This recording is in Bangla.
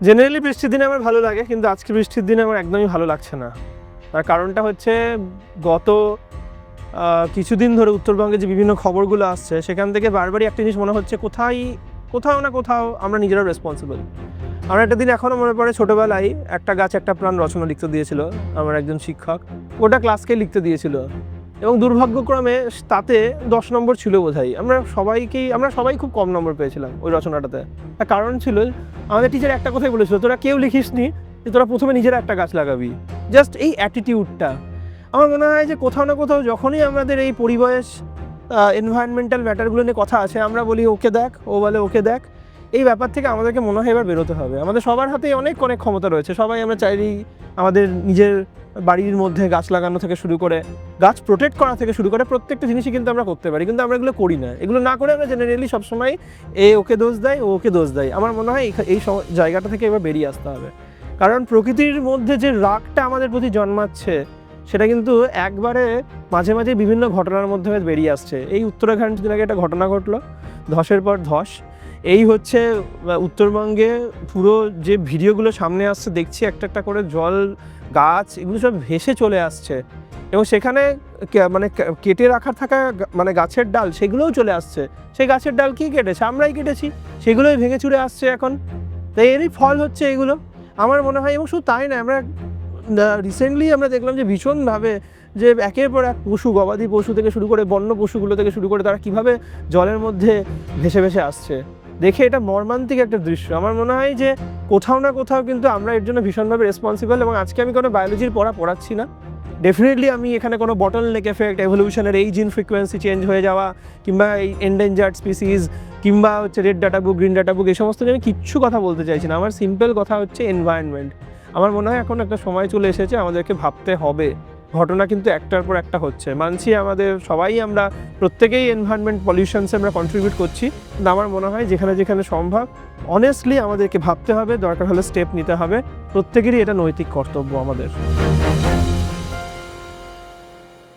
জেনারেলি বৃষ্টির দিনে আমার ভালো লাগে, কিন্তু আজকে বৃষ্টির দিনে আমার একদমই ভালো লাগছে না। তার কারণটা হচ্ছে গত কিছুদিন ধরে উত্তরবঙ্গে যে বিভিন্ন খবরগুলো আসছে সেখান থেকে বারবারই একটা জিনিস মনে হচ্ছে কোথাও না কোথাও আমরা নিজেরা রেসপন্সিবল। আমার একটা দিন এখনও মনে পড়ে, ছোটোবেলায় একটা গাছ একটা প্রাণ রচনা লিখতে দিয়েছিল আমার একজন শিক্ষক, গোটা ক্লাসকে লিখতে দিয়েছিল এবং দুর্ভাগ্যক্রমে তাতে 10 নম্বর ছিল বোধহয়। আমরা সবাই খুব কম নম্বর পেয়েছিলাম ওই রচনাটাতে। তার কারণ ছিল আমাদের টিচার একটা কথাই বলেছিল, তোরা কেউ লিখিসনি যে তোরা প্রথমে নিজেরা একটা গাছ লাগাবি। জাস্ট এই অ্যাটিটিউডটা আমার মনে হয় যে কোথাও না কোথাও যখনই আমাদের এই পরিবেশ এনভায়রনমেন্টাল ম্যাটারগুলো নিয়ে কথা আছে, আমরা বলি ওকে দেখ, ও বলে ওকে দেখ। এই ব্যাপার থেকে আমাদেরকে মনে হয় এবার বেরোতে হবে। আমাদের সবার হাতেই অনেক ক্ষমতা রয়েছে, সবাই আমরা চাইলেই আমাদের নিজের বাড়ির মধ্যে গাছ লাগানো থেকে শুরু করে গাছ প্রোটেক্ট করা থেকে শুরু করে প্রত্যেকটা জিনিসই কিন্তু আমরা করতে পারি, কিন্তু আমরা এগুলো করি না। এগুলো না করে আমরা জেনারেলি সবসময় ওকে দোষ দেয়, ও ওকে দোষ দেয়। আমার মনে হয় এই জায়গাটা থেকে এবার বেরিয়ে আসতে হবে, কারণ প্রকৃতির মধ্যে যে রাগটা আমাদের প্রতি জন্মাচ্ছে সেটা কিন্তু একবারে মাঝে মাঝে বিভিন্ন ঘটনার মধ্যে বেরিয়ে আসছে। এই উত্তরাখণ্ড দিন আগে একটা ঘটনা ঘটলো, ধসের পর ধস। এই হচ্ছে উত্তরবঙ্গে পুরো যে ভিডিওগুলো সামনে আসছে দেখছি, একটা করে জল, গাছ এগুলো সব ভেসে চলে আসছে এবং সেখানে মানে কেটে রাখার থাকা মানে গাছের ডাল সেগুলোও চলে আসছে। সেই গাছের ডাল কি কেটেছে? আমরাই কেটেছি, সেগুলোই ভেঙে চুরে আসছে এখন। তাই এরই ফল হচ্ছে এগুলো আমার মনে হয়। এবং শুধু তাই না, আমরা রিসেন্টলি আমরা দেখলাম যে ভীষণভাবে যে একের পর এক পশু, গবাদি পশু থেকে শুরু করে বন্য পশুগুলো থেকে শুরু করে তারা কীভাবে জলের মধ্যে ভেসে ভেসে আসছে, দেখে এটা মর্মান্তিক একটা দৃশ্য। আমার মনে হয় যে কোথাও না কোথাও কিন্তু আমরা এর জন্য ভীষণভাবে রেসপন্সিবল। এবং আজকে আমি কোনো বায়োলজির পড়াচ্ছি না, ডেফিনেটলি আমি এখানে কোনো বটলনেক এফেক্ট, এভলিউশনের এই জিন ফ্রিকোয়েন্সি চেঞ্জ হয়ে যাওয়া কিংবা এই এন্ডেঞ্জার্ড স্পিসিস কিংবা হচ্ছে red data book, green data book, এই সমস্ত নিয়ে আমি কিচ্ছু কথা বলতে চাইছি না। আমার সিম্পল কথা হচ্ছে এনভায়রনমেন্ট। আমার মনে হয় এখন একটা সময় চলে এসেছে আমাদেরকে ভাবতে হবে। ঘটনা কিন্তু একটার পর একটা হচ্ছে, মানছি আমাদের সবাই, আমরা প্রত্যেকেই এনভায়রনমেন্ট পলিউশনসে আমরা কন্ট্রিবিউট করছি, কিন্তু আমার মনে হয় যেখানে যেখানে সম্ভব অনেস্টলি আমাদেরকে ভাবতে হবে, দরকার হলে স্টেপ নিতে হবে। প্রত্যেকেরই এটা নৈতিক কর্তব্য আমাদের।